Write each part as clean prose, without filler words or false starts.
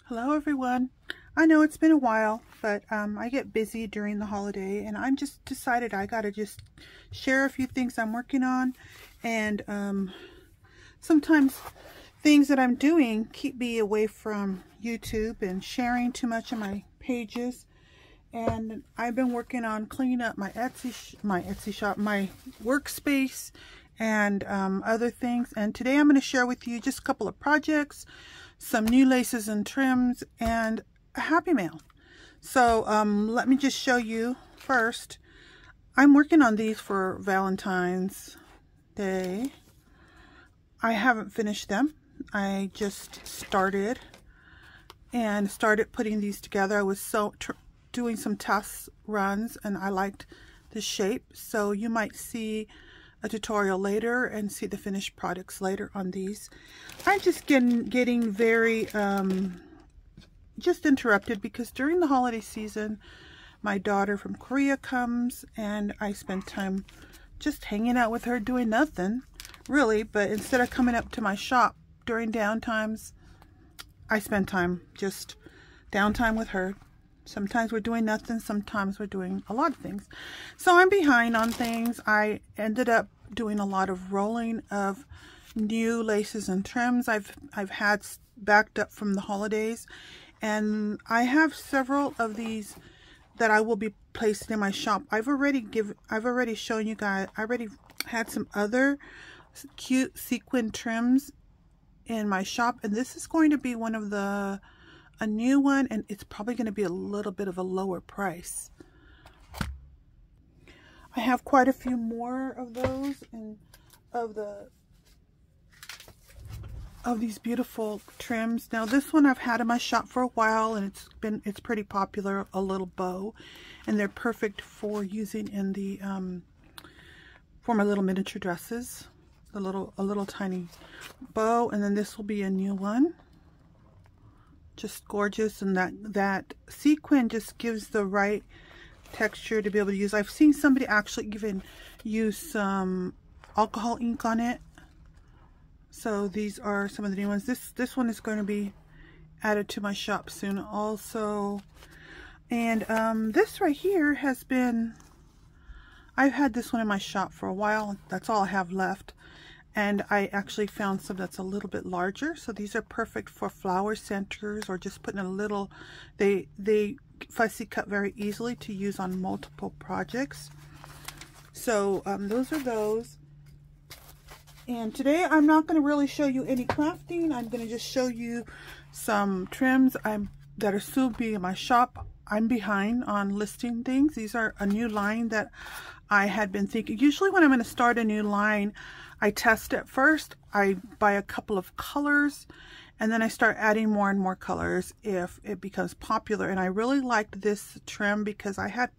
Hello everyone. I know it's been a while, but I get busy during the holiday, and I'm just decided I gotta just share a few things I'm working on, and sometimes things that I'm doing keep me away from YouTube and sharing too much of my pages. And I've been working on cleaning up my Etsy shop, my workspace, and other things. And today I'm going to share with you just a couple of projects, some new laces and trims, and a happy mail. So let me just show you first. I'm working on these for Valentine's Day. I haven't finished them. I just started putting these together. I was doing some test runs, and I liked the shape, so you might see a tutorial later and see the finished products later on these. I'm just getting very just interrupted because during the holiday season my daughter from Korea comes, and I spend time just hanging out with her, doing nothing really, but instead of coming up to my shop during downtimes, I spend time just downtime with her. Sometimes we're doing nothing, sometimes we're doing a lot of things. So I'm behind on things. I ended up doing a lot of rolling of new laces and trims I've had backed up from the holidays, and I have several of these that I will be placing in my shop. I've already shown you guys. I already had some other cute sequin trims in my shop, and this is going to be one of a new one, and it's probably going to be a little bit of a lower price. I have quite a few more of those, and of these beautiful trims. Now this one I've had in my shop for a while, and it's pretty popular, a little bow, and they're perfect for using in the for my little miniature dresses. A little tiny bow, and then this will be a new one. Just gorgeous, and that sequin just gives the right texture to be able to use. I've seen somebody actually even use some alcohol ink on it. So these are some of the new ones. This one is going to be added to my shop soon also. And this right here has been, I've had this one in my shop for a while. That's all I have left. And I actually found some that's a little bit larger. So these are perfect for flower centers, or just putting a little, they fussy cut very easily to use on multiple projects. So those are those. And today I'm not going to really show you any crafting. I'm going to just show you some trims that are soon be in my shop. I'm behind on listing things. These are a new line that I had been thinking. Usually when I'm going to start a new line, I test it first. I buy a couple of colors, and then I start adding more and more colors if it becomes popular. And I really liked this trim because I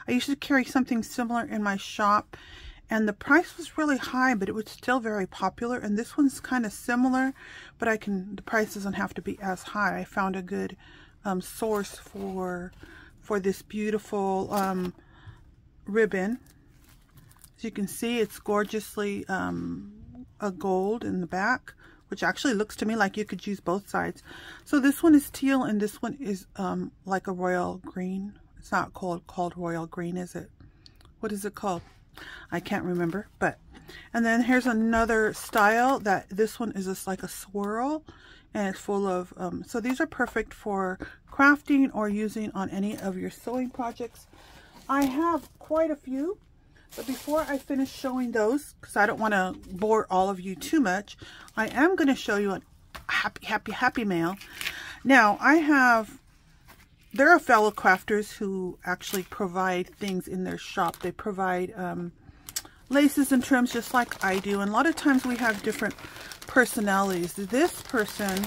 used to carry something similar in my shop, and the price was really high, but it was still very popular. And this one's kind of similar, but the price doesn't have to be as high. I found a good source for this beautiful ribbon. As you can see, it's gorgeously a gold in the back, which actually looks to me like you could use both sides. So this one is teal, and this one is like a royal green. It's not called royal green, is it? What is it called? I can't remember. And then here's another style that this one is just like a swirl, and it's full of so these are perfect for crafting or using on any of your sewing projects. I have quite a few. But before I finish showing those, because I don't want to bore all of you too much, I am going to show you a happy mail. Now, there are fellow crafters who actually provide things in their shop. They provide laces and trims just like I do. And a lot of times we have different personalities. This person,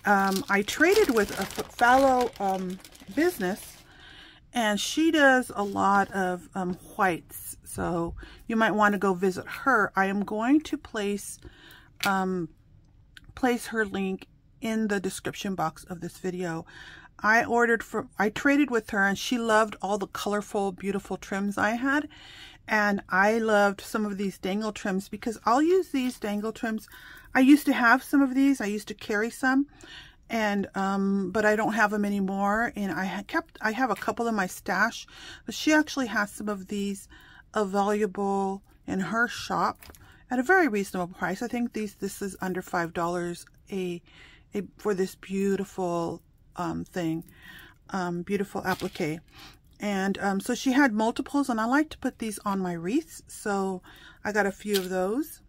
I traded with a fellow business, and she does a lot of whites, so you might want to go visit her. I am going to place her link in the description box of this video. I traded with her, and she loved all the colorful, beautiful trims I had, and I loved some of these dangle trims because I'll use these dangle trims. I used to have some of these. I used to carry some, and but I don't have them anymore, and I have a couple in my stash, but she actually has some of these available in her shop at a very reasonable price. I think this is under $5 for this beautiful thing, beautiful applique. And so she had multiples, and I like to put these on my wreaths, so I got a few of those.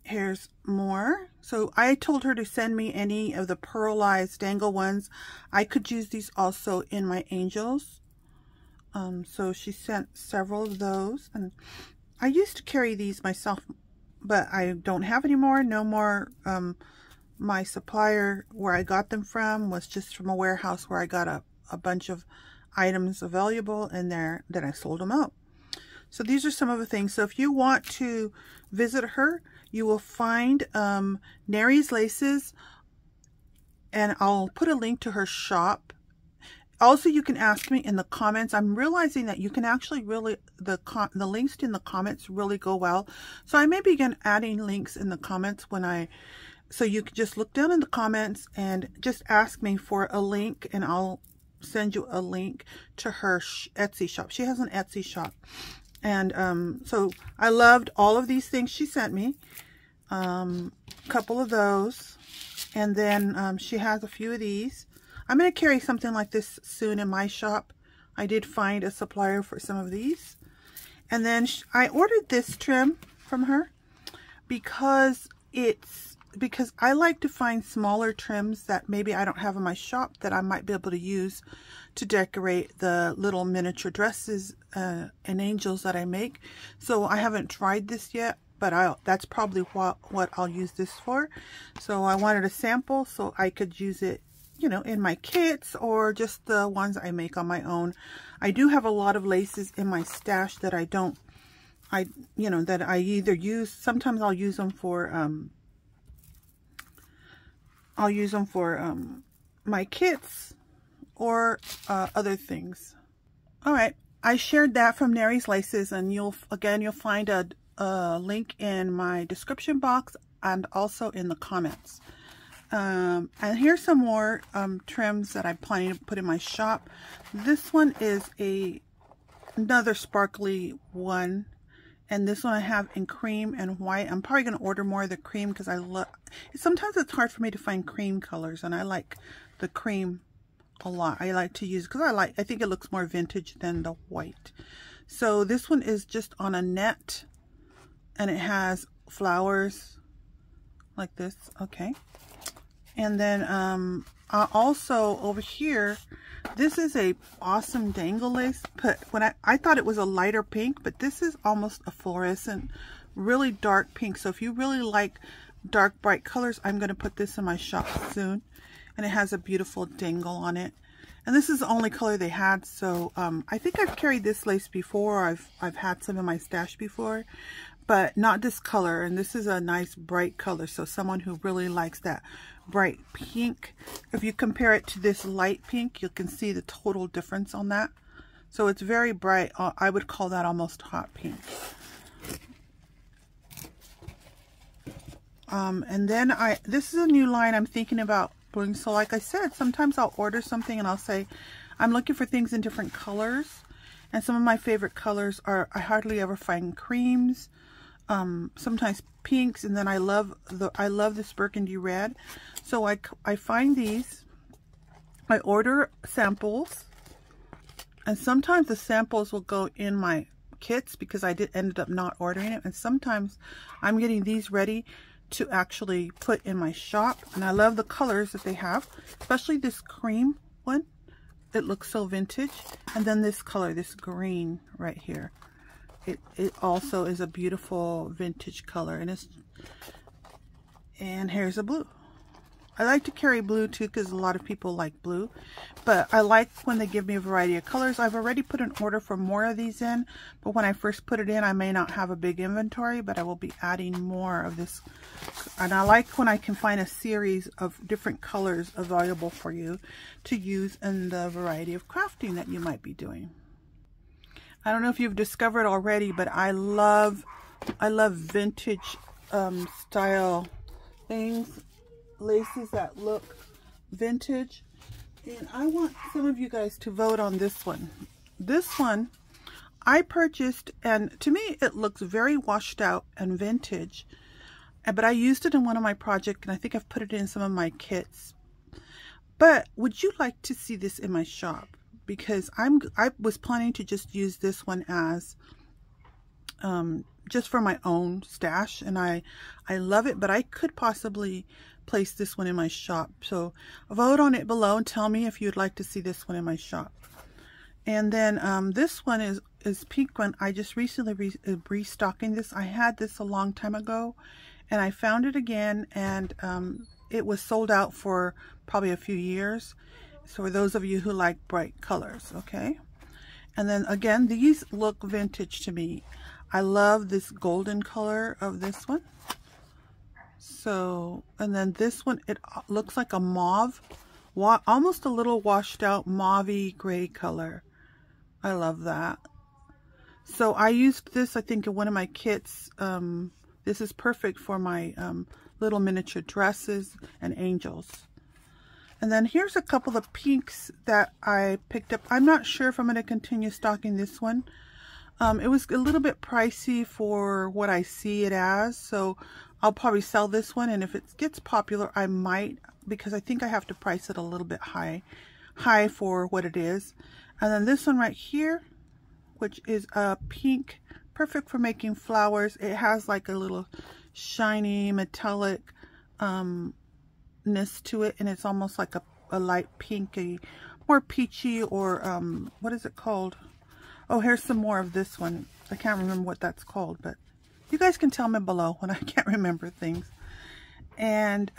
Here's more. So I told her to send me any of the pearlized dangle ones. I could use these also in my angels. So she sent several of those, and I used to carry these myself, but I don't have any more. No more. My supplier where I got them from was just from a warehouse where I got a bunch of items available, and then I sold them out. So these are some of the things. So if you want to visit her, you will find Neris Laces, and I'll put a link to her shop. Also, you can ask me in the comments. I'm realizing that you can actually really, the links in the comments really go well. So I may begin adding links in the comments so you can just look down in the comments and just ask me for a link, and I'll send you a link to her Etsy shop. She has an Etsy shop. And so I loved all of these things she sent me. Couple of those. And then she has a few of these. I'm going to carry something like this soon in my shop. I did find a supplier for some of these. And then I ordered this trim from her because I like to find smaller trims that maybe I don't have in my shop that I might be able to use to decorate the little miniature dresses and angels that I make. So I haven't tried this yet, but that's probably what I'll use this for. So I wanted a sample so I could use it, you know, in my kits or just the ones I make on my own. I do have a lot of laces in my stash that that I either use, sometimes I'll use them for my kits or other things. All right, I shared that from Neris Laces, and you'll find a link in my description box and also in the comments. And here's some more trims that I'm planning to put in my shop. This one is another sparkly one. And this one I have in cream and white. I'm probably going to order more of the cream because sometimes it's hard for me to find cream colors, and I like the cream a lot. I like to use because I think it looks more vintage than the white. So this one is just on a net, and it has flowers like this. Okay. And then also over here, this is a awesome dangle lace, but when I thought it was a lighter pink, but this is almost a fluorescent, really dark pink. So if you really like dark, bright colors, I'm going to put this in my shop soon. And it has a beautiful dangle on it. And this is the only color they had, so I think I've carried this lace before. I've had some in my stash before, but not this color. And this is a nice bright color, so someone who really likes that bright pink, if you compare it to this light pink, you can see the total difference on that. So it's very bright. I would call that almost hot pink. And then this is a new line I'm thinking about doing. So like I said, sometimes I'll order something and I'll say I'm looking for things in different colors, and some of my favorite colors are, I hardly ever find creams, sometimes pinks, and then I love this burgundy red. So I find these, I order samples, and sometimes the samples will go in my kits because I ended up not ordering it, and sometimes I'm getting these ready to actually put in my shop. And I love the colors that they have, especially this cream one. It looks so vintage. And then this color, this green right here, it also is a beautiful vintage color. And here's a blue. I like to carry blue too because a lot of people like blue, but I like when they give me a variety of colors. I've already put an order for more of these in, but when I first put it in, I may not have a big inventory, but I will be adding more of this. And I like when I can find a series of different colors available for you to use in the variety of crafting that you might be doing. I don't know if you've discovered already, but I love vintage style things, laces that look vintage. And I want some of you guys to vote on this one. This one I purchased, and to me it looks very washed out and vintage, but I used it in one of my projects, and I think I've put it in some of my kits. But would you like to see this in my shop? Because I was planning to just use this one as just for my own stash, and I love it, but I could possibly place this one in my shop. So vote on it below and tell me if you'd like to see this one in my shop. And then this one is pink one. I just recently restocking this. I had this a long time ago, and I found it again, and it was sold out for probably a few years. So for those of you who like bright colors, okay? And then again, these look vintage to me. I love this golden color of this one. So, and then this one, it looks like a mauve, almost a little washed out mauvey gray color. I love that. So I used this, I think, in one of my kits. This is perfect for my little miniature dresses and angels. And then here's a couple of pinks that I picked up. I'm not sure if I'm going to continue stocking this one. It was a little bit pricey for what I see it as, so I'll probably sell this one, and if it gets popular, I might, because I think I have to price it a little bit high for what it is. And then this one right here, which is a pink, perfect for making flowers. It has like a little shiny metallic ness to it, and it's almost like a light pinky, more peachy, or what is it called? Oh, here's some more of this one. I can't remember what that's called, but you guys can tell me below when I can't remember things. And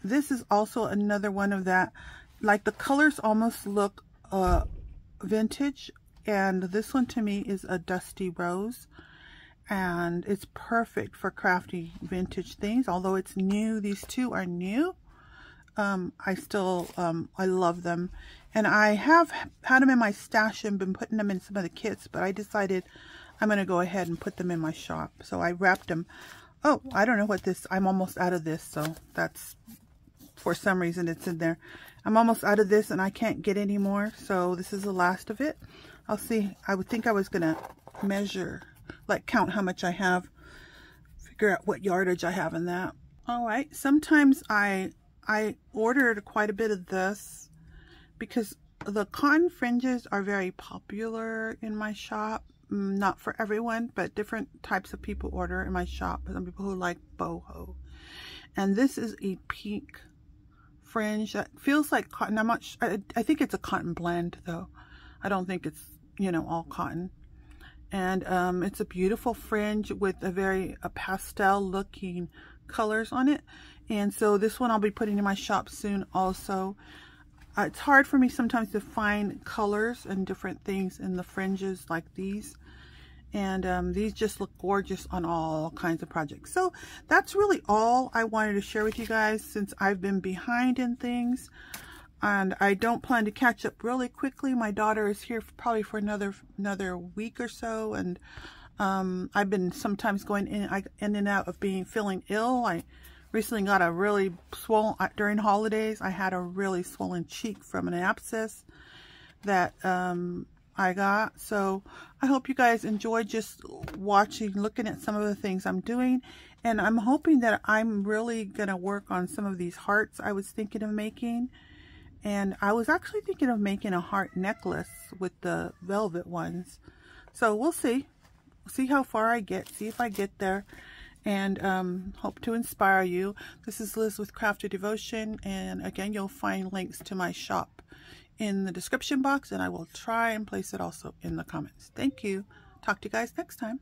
this is also another one of that, like the colors almost look vintage, and this one to me is a dusty rose, and it's perfect for vintage things. Although it's new, these two are new. I still I love them, and I have had them in my stash and been putting them in some of the kits, but I decided I'm going to go ahead and put them in my shop. So I wrapped them. Oh, I don't know what this, I'm almost out of this, so that's, for some reason it's in there. I'm almost out of this and I can't get any more, so this is the last of it. I'll see. I would think I was going to measure, like count how much I have, figure out what yardage I have in that. All right, sometimes I ordered quite a bit of this because the cotton fringes are very popular in my shop. Not for everyone, but different types of people order in my shop. Some people who like boho. And this is a pink fringe that feels like cotton. I'm not sure. I think it's a cotton blend though. I don't think it's, you know, all cotton. And it's a beautiful fringe with a pastel looking colors on it. And so this one I'll be putting in my shop soon also. It's hard for me sometimes to find colors and different things in the fringes like these. And these just look gorgeous on all kinds of projects. So that's really all I wanted to share with you guys, since I've been behind in things. And I don't plan to catch up really quickly. My daughter is here probably for another week or so. And I've been sometimes going in and out of feeling ill. I recently got a really swollen, during holidays, I had a really swollen cheek from an abscess that I got. So I hope you guys enjoyed just watching, looking at some of the things I'm doing. And I'm hoping that I'm really going to work on some of these hearts I was thinking of making. And I was actually thinking of making a heart necklace with the velvet ones. So we'll see. See how far I get. See if I get there. And hope to inspire you. This is Liz with Crafty Devotion, and again, you'll find links to my shop in the description box, and I will try and place it also in the comments. Thank you. Talk to you guys next time.